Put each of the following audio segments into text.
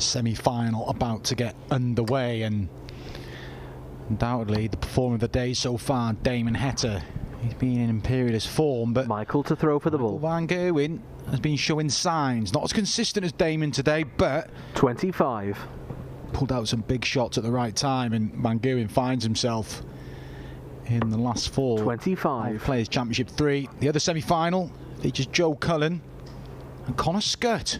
Semi-final about to get underway, and undoubtedly the performer of the day so far, Damon Heta. He's been in imperialist form, but Michael to throw for the ball. Van Gerwen has been showing signs, not as consistent as Damon today, but 25. Pulled out some big shots at the right time, and Van Gerwen finds himself in the last four. 25. Players Championship 3. The other semi-final features Joe Cullen and Connor Scott.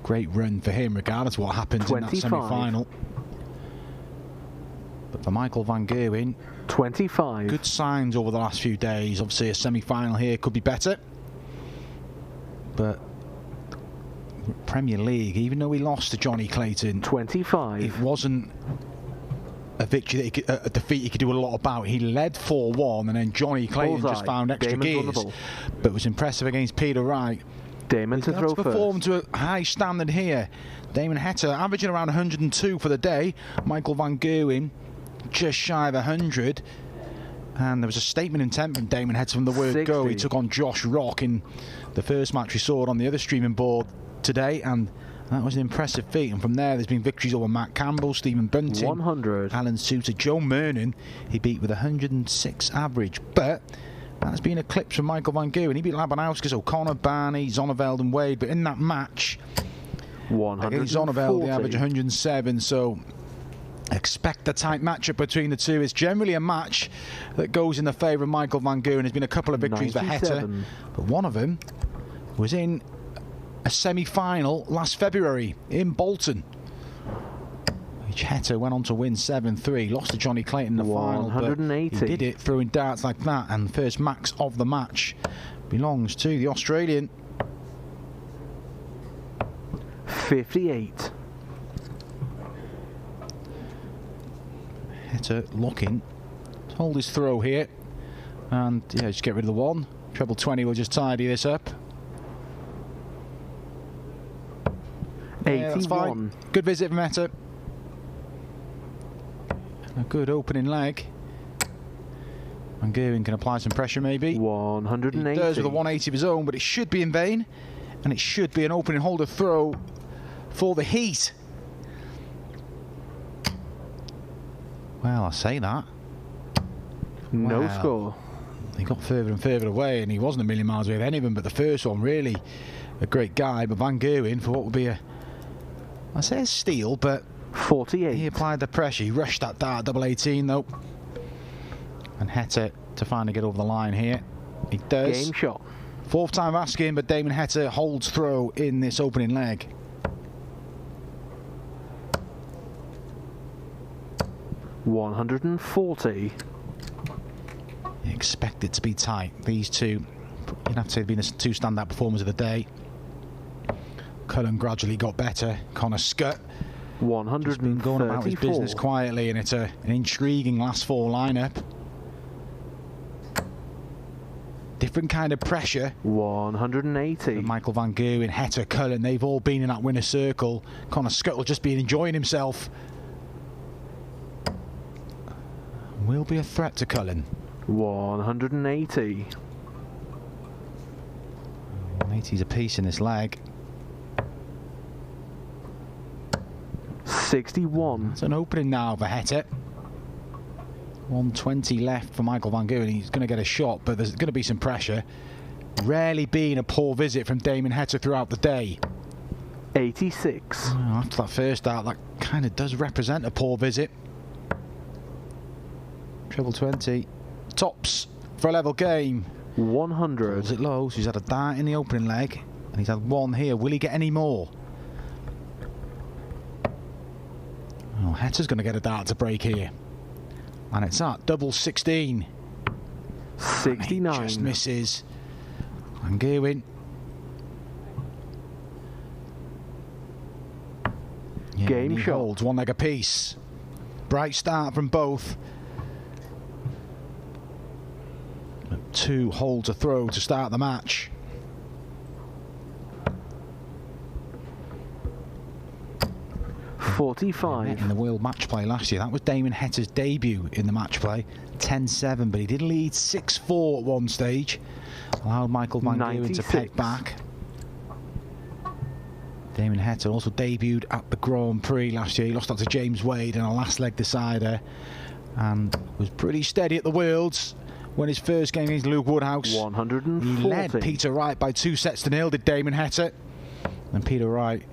Great run for him, regardless of what happens 25. in that semi-final. But for Michael Van Gerwen, 25. good signs over the last few days. Obviously, a semi-final here could be better, but Premier League, even though he lost to Johnny Clayton, 25. it wasn't a victory that he could, a defeat he could do a lot about. He led 4-1, and then Johnny Clayton just found extra gears. But it was impressive against Peter Wright. Damon to throw first. Performed to a high standard here. Damon Heta averaging around 102 for the day. Michael Van Gerwen just shy of 100. And there was a statement intent from Damon Heta from the word 60. go. He took on Josh Rock in the first match. We saw it on the other streaming board today, and that was an impressive feat. And from there, there's been victories over Matt Campbell, Stephen Bunting, 100. Alan Suter, Joe Mernon. He beat with 106 average, but that's been eclipsed from Michael Van Gerwen. He beat Labanowskis, O'Connor, Barney, Zonneveld and Wade, but in that match against Zonneveld, they averaged 107, so expect a tight matchup between the two. It's generally a match that goes in the favour of Michael Van Gerwen. There's been a couple of victories 97. for Heta, but one of them was in a semi-final last February in Bolton, which Heta went on to win 7-3. Lost to Johnny Clayton in the final, but he did it throwing darts like that, and the first max of the match belongs to the Australian. 58. Heta looking to hold his throw here, and yeah, just get rid of the one. Treble 20 will just tidy this up. 81. Yeah, that's fine. Good visit from Heta. A good opening leg. Van Gerwen can apply some pressure maybe. 180. He does with a 180 of his own, but it should be in vain, and it should be an opening holder throw for the Heat. Well, I say that. No Well, score. He got further and further away, and he wasn't a million miles away with any of them, but the first one, really a great guy. But Van Gerwen, for what would be a, I say a steal, but 48. he applied the pressure. He rushed that dart, double 18 though. And Heta to finally get over the line here. He does. Game shot. Fourth time asking, but Damon Heta holds throw in this opening leg. $140. You expect it to be tight. These two, you'd have to say, have been the two standout performers of the day. Cullen gradually got better. Connor Scott 134. been going about his business quietly, and it's an intriguing last four lineup. Different kind of pressure. 180. Michael Van Gerwen, Heta, Cullen, they've all been in that winner's circle. Connor Scott will just be enjoying himself. Will be a threat to Cullen. 180. 180's a piece in this leg. 61. It's an opening now for Heta. 120 left for Michael Van Gerwen. He's going to get a shot, but there's going to be some pressure. Rarely been a poor visit from Damon Heta throughout the day. 86. After that first out, that kind of does represent a poor visit. Treble 20. Tops for a level game. 100. Pulls it low, so he's had a dart in the opening leg, and he's had one here. Will he get any more? Oh, Heta's going to get a dart to break here. And it's at double 16. 69. He just misses. Van Gerwen. Yeah, Game he shot. holds one leg apiece. Bright start from both. Two holds a throw to start the match. $45. In the World Match Play last year, that was Damon Heta's debut in the match play. 10-7, but he did lead 6-4 at one stage. Allowed Michael Van Gerwen to peg back. Damon Heta also debuted at the Grand Prix last year. He lost out to James Wade in a last leg decider and was pretty steady at the Worlds. When his first game against Luke Woodhouse, 140. he led Peter Wright by 2-0, did Damon Heta. And Peter Wright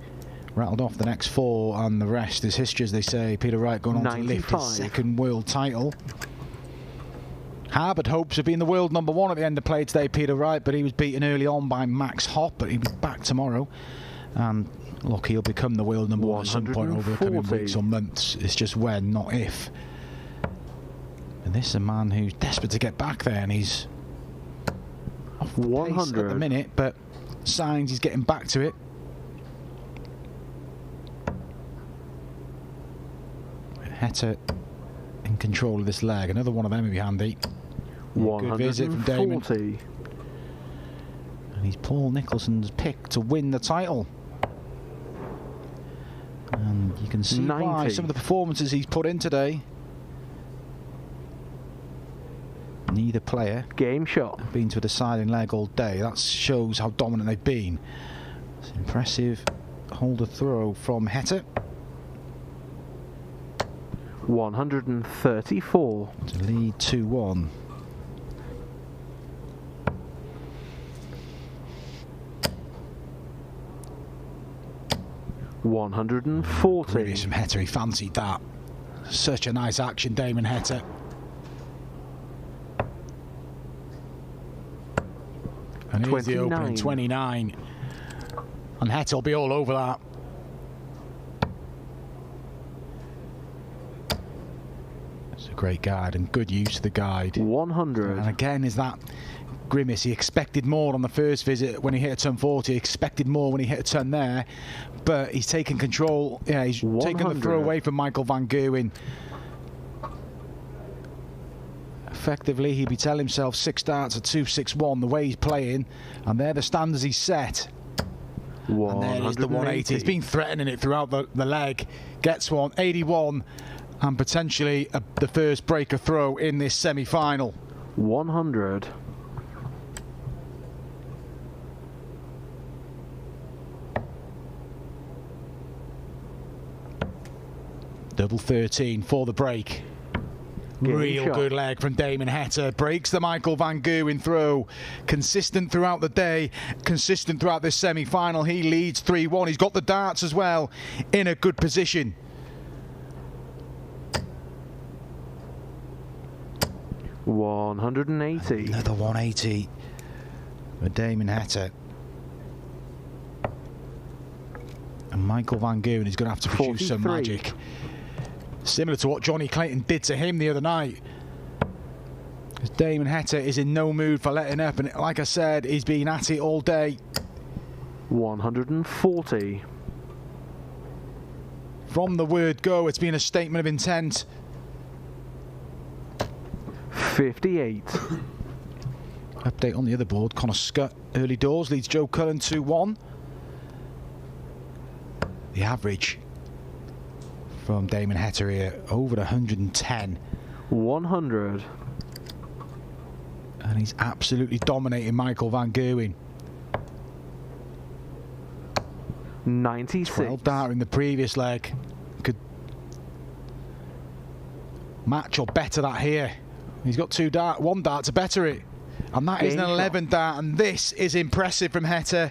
rattled off the next 4, and the rest is history, as they say. Peter Wright going on 95. to lift his second world title. Harboured hopes of being the world #1 at the end of play today, Peter Wright, but he was beaten early on by Max Hopp, but he'll be back tomorrow. And look, he'll become the world #1 at some point over the coming weeks or months. It's just when, not if. And this is a man who's desperate to get back there, and he's off the pace at the minute, but signs he's getting back to it. Heta in control of this leg. Another one of them would be handy. Good visit from Damon. And he's Paul Nicholson's pick to win the title. And you can see why some of the performances he's put in today. Neither player game shot have been to a deciding leg all day. That shows how dominant they've been. It's impressive holder throw from Heta. 134 to lead 2-1. Really from Heta, he fancied that. Such a nice action, Damon Heta. And here's the opening 29. And Heta will be all over that. It's a great guide and good use of the guide. 100. And again, is that grimace. He expected more on the first visit when he hit a turn 40. He expected more when he hit a turn there. But he's taken control. Yeah, he's 100. taken the throw away from Michael van Gerwen. Effectively, he'd be telling himself 6 starts at 2-6-1 the way he's playing, and they're the standards he's set. And there is the 180. He's been threatening it throughout the leg. Gets one, 81, and potentially the first breaker throw in this semi-final. 100. Double 13 for the break. Real good leg from Damon Heta. Breaks the Michael van Gerwen throw. Consistent throughout the day. Consistent throughout this semi-final. He leads 3-1. He's got the darts as well in a good position. $180. Another 180 for Damon Heta. And Michael van Gerwen is going to have to produce 43. Some magic. Similar to what Johnny Clayton did to him the other night. Because Damon Heta is in no mood for letting up, and like I said, he's been at it all day. 140. From the word go, it's been a statement of intent. 58. Update on the other board. Connor Scott early doors leads Joe Cullen 2-1. The average from Damon Heta here over 110. 100. And he's absolutely dominating Michael van Gerwen. 96. 12 dart in the previous leg. Could match or better that here. He's got 1 dart to better it. And that is an 11 dart, and this is impressive from Heta.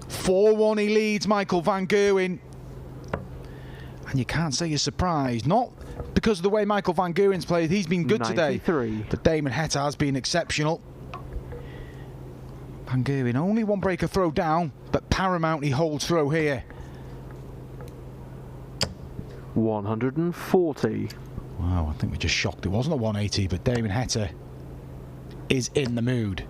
4-1 he leads Michael van Gerwen. And you can't say you're surprised. Not because of the way Michael van Gerwen's played. He's been good 93. today. But Damon Heta has been exceptional. Van Gerwen only 1 breaker throw down, but paramount he holds throw here. 140. Wow, I think we're just shocked it wasn't a 180, but Damon Heta is in the mood.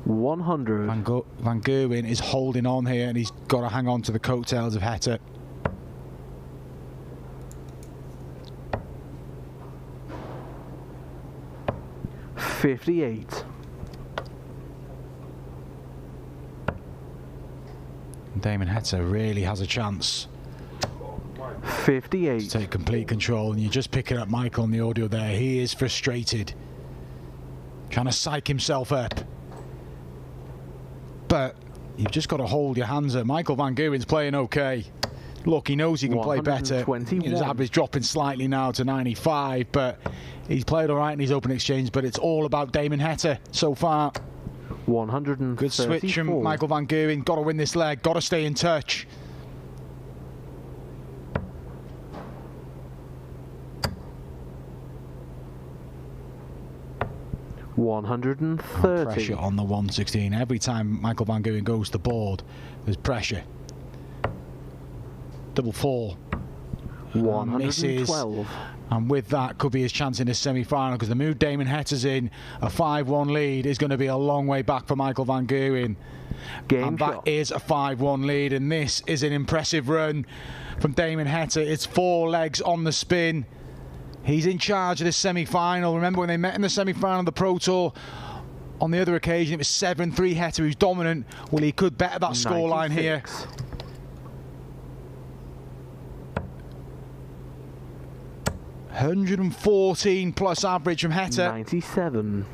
100. Van Gerwen is holding on here, and he's got to hang on to the coattails of Heta. $58. Damon Heta really has a chance 58. to take complete control, and you're just picking up Michael on the audio there. He is frustrated, trying to psych himself up, but you've just got to hold your hands up. Michael Van Gerwen's playing okay. Look, he knows he can play better. His average dropping slightly now to 95, but he's played all right in his open exchange, but it's all about Damon Heta so far. 134. Good switch from Michael Van Gerwen. Got to win this leg. Got to stay in touch. Pressure on the 116. Every time Michael Van Gerwen goes to the board, there's pressure. Double four. 112. And with that, could be his chance in his semi-final, because the mood Damon Heta's in, a 5-1 lead is going to be a long way back for Michael Van Gerwen. And that is a 5-1 lead, and this is an impressive run from Damon Heta. It's 4 legs on the spin. He's in charge of this semi-final. Remember when they met in the semi-final of the Pro Tour? On the other occasion, it was 7-3 Heta who's dominant. Well, he could better that scoreline here. 114 plus average from Heta. 97.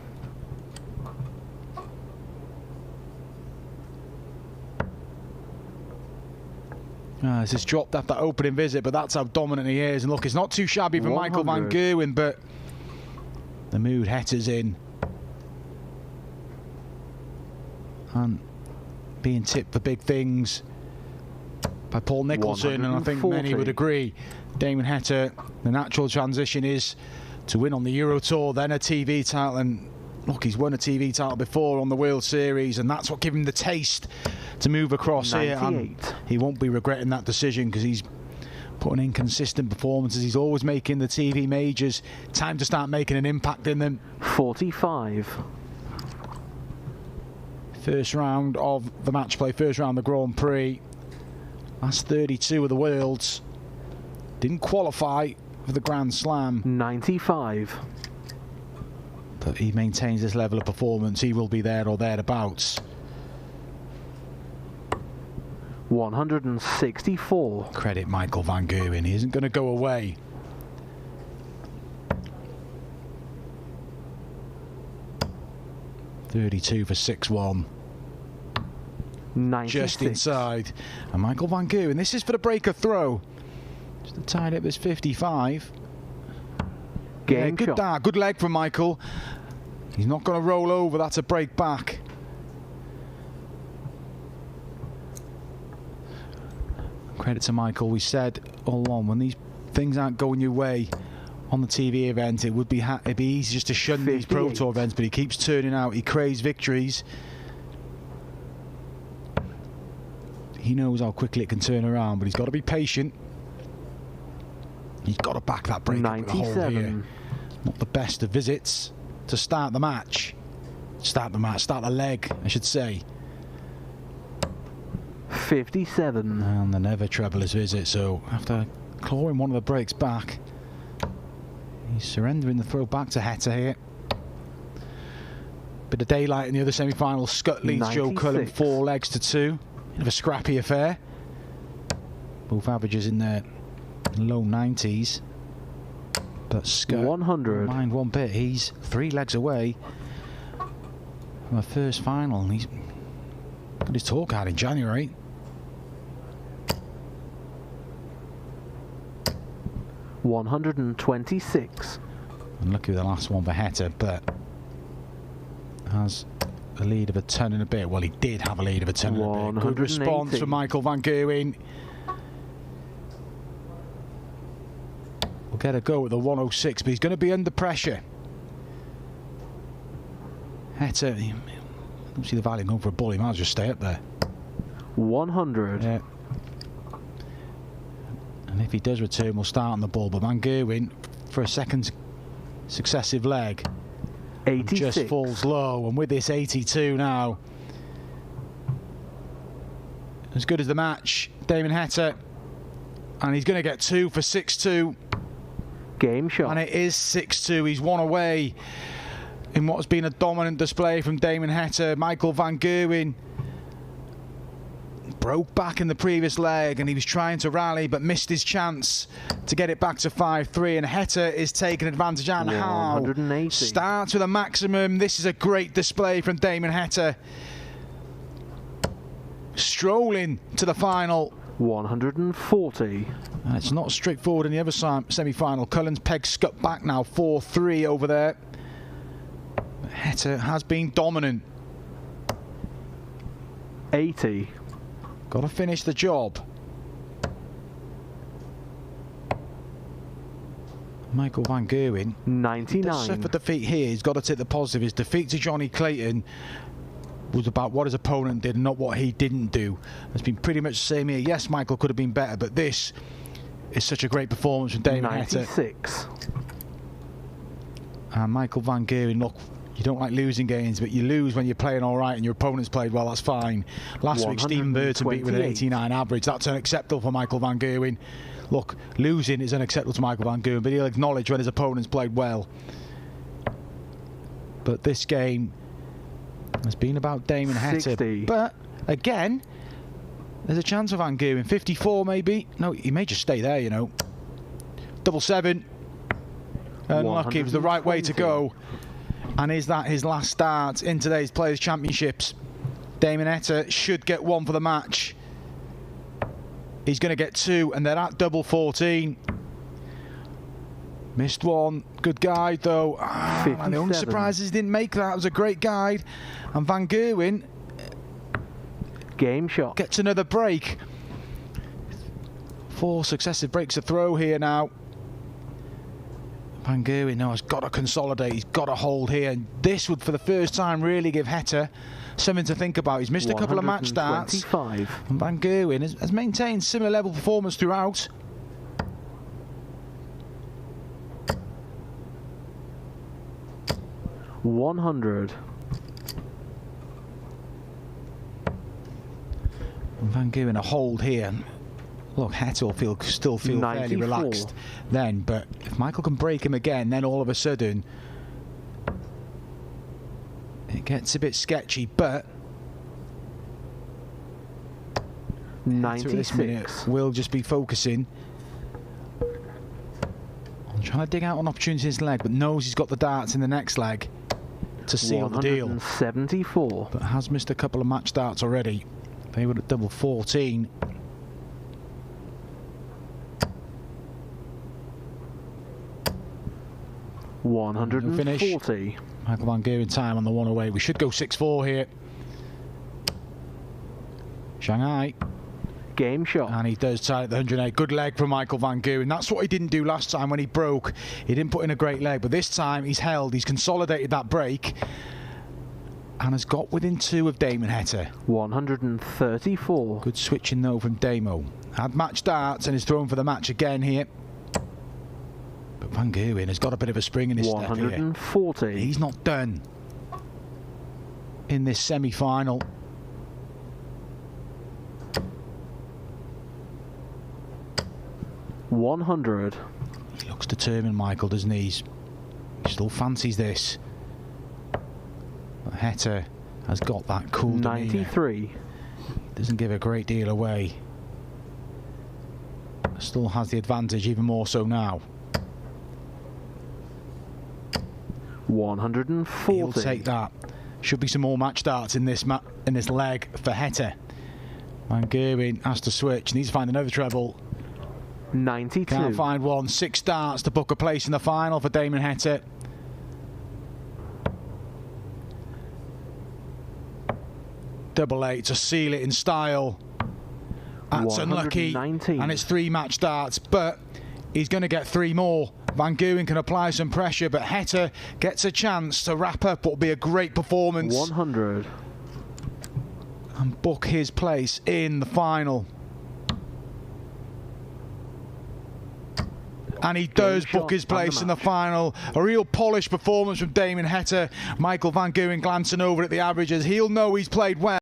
This has dropped after opening visit, but that's how dominant he is. And look, it's not too shabby for Michael Van Gerwen, but the mood Heta's in. And being tipped for big things by Paul Nicholson, and I think many would agree. Damon Heta, the natural transition is to win on the Euro Tour, then a TV title, and look, he's won a TV title before on the World Series, and that's what gave him the taste to move across 98. Here. And he won't be regretting that decision, because he's putting in consistent performances. He's always making the TV majors. Time to start making an impact in them. 45. First round of the match play, first round of the Grand Prix. Last 32 of the Worlds. Didn't qualify for the Grand Slam. 95. But he maintains this level of performance. He will be there or thereabouts. 164. Credit Michael Van Gerwen. He isn't going to go away. .32 for 6-1. 96. Just inside. And Michael Van Gerwen, this is for the breaker throw. Just to tie it up this 55. Game good shot. Good leg from Michael. He's not going to roll over. That's a break back. Credit to Michael. We said all along, when these things aren't going your way on the TV event, it'd be easy just to shun 58. These Pro Tour events, but he keeps turning out. He craves victories. He knows how quickly it can turn around, but he's got to be patient. He's got to back that break up with the hole here. Not the best of visits to start the match. Start the leg, I should say. 57. And the never treble his visit, so after clawing one of the breaks back, he's surrendering the throw back to Heta here. Bit of daylight in the other semi-final. Scott leads Joe Cullen 4 legs to 2. Bit of a scrappy affair. Both averages in their low 90s. But Scott, 100. Mind one bit, he's 3 legs away from a first final. And he's got his tour card in January. 126. And lucky with the last one for Heta, but has a lead of a ton and a bit. Well, he did have a lead of a ton and a bit. Good response from Michael Van Gerwen. We'll get a go at the 106, but he's going to be under pressure. Heta, I don't see the value going for a ball. He might as well just stay up there. 100. Yeah. And if he does return, we'll start on the ball. But Van Gerwen, for a second successive leg, 86. Just falls low. And with this 82 now, as good as the match, Damon Heta. And he's going to get 2 for 6-2. Game shot. And it is 6-2. He's 1 away in what's been a dominant display from Damon Heta. Michael Van Gerwen broke back in the previous leg, and he was trying to rally but missed his chance to get it back to 5-3, and Heta is taking advantage. And how? 180. Starts with a maximum. This is a great display from Damon Heta. strolling to the final. 140. And it's not straightforward in the other semi-final. Cullen's peg scut back now, 4-3 over there. Heta has been dominant. 80. Got to finish the job. Michael Van Gerwen. 99. Suffered defeat here. He's got to take the positive. His defeat to Johnny Clayton was about what his opponent did, not what he didn't do. It's been pretty much the same here. Yes, Michael could have been better, but this is such a great performance from Damon Heta. 96. And Michael Van Gerwen, look, you don't like losing games, but you lose when you're playing all right and your opponent's played well, that's fine. Last week, Stephen Burton beat with an 89 average. That's unacceptable for Michael Van Gerwen. Look, losing is unacceptable to Michael Van Gerwen, but he'll acknowledge when his opponent's played well. But this game has been about Damon Heta. 60. But, again, there's a chance of Van Gerwen. 54 maybe. No, he may just stay there, you know. 777. Unlucky. It was the right way to go. And is that his last start in today's Players' Championships? Damon Heta should get one for the match. He's going to get two, and they're at 14. Missed one. Good guide, though. And the only surprise is he didn't make that. It was a great guide. And Van Gerwen Game shot. gets another break. 4 successive breaks to throw here now. Van Gerwen now has got to consolidate. He's got to hold here. And this would, for the first time, really give Heta something to think about. He's missed a couple of match starts. And Van Gerwen has maintained similar level performance throughout. $100. Van Gerwen a hold here. Look, Heta will still feel 94. fairly relaxed then, but if Michael can break him again, then all of a sudden it gets a bit sketchy. But 96. We'll just be focusing on trying to dig out an opportunity in his leg, but knows he's got the darts in the next leg to seal the deal. 174. But has missed a couple of match starts already. They were at 14. $140. Michael Van Gerwen time on the one away. We should go 6-4 here. Shanghai. Game shot. And he does tie at the 108. Good leg from Michael Van Gerwen. That's what he didn't do last time when he broke. He didn't put in a great leg, but this time he's held. He's consolidated that break and has got within 2 of Damon Heta. 134. Good switching though from Damo. Had match darts and is thrown for the match again here. But Van Gerwen has got a bit of a spring in his step here. 140. He's not done in this semi-final. $100. He looks determined, Michael, doesn't he? He still fancies this. But Heta has got that cool 93. demeanor. Doesn't give a great deal away. Still has the advantage, even more so now. 140. He'll take that. Should be some more match starts in this leg for Heta. Van Gerwen has to switch. Needs to find another treble. 92. Can't find one. 6 starts to book a place in the final for Damon Heta. Double 8 to seal it in style. That's unlucky. And it's 3 match starts, but he's going to get 3 more. Van Gerwen can apply some pressure, but Heta gets a chance to wrap up what will be a great performance. 100. And book his place in the final. And he does book his place in the final. A real polished performance from Damon Heta. Michael Van Gerwen glancing over at the averages. He'll know he's played well.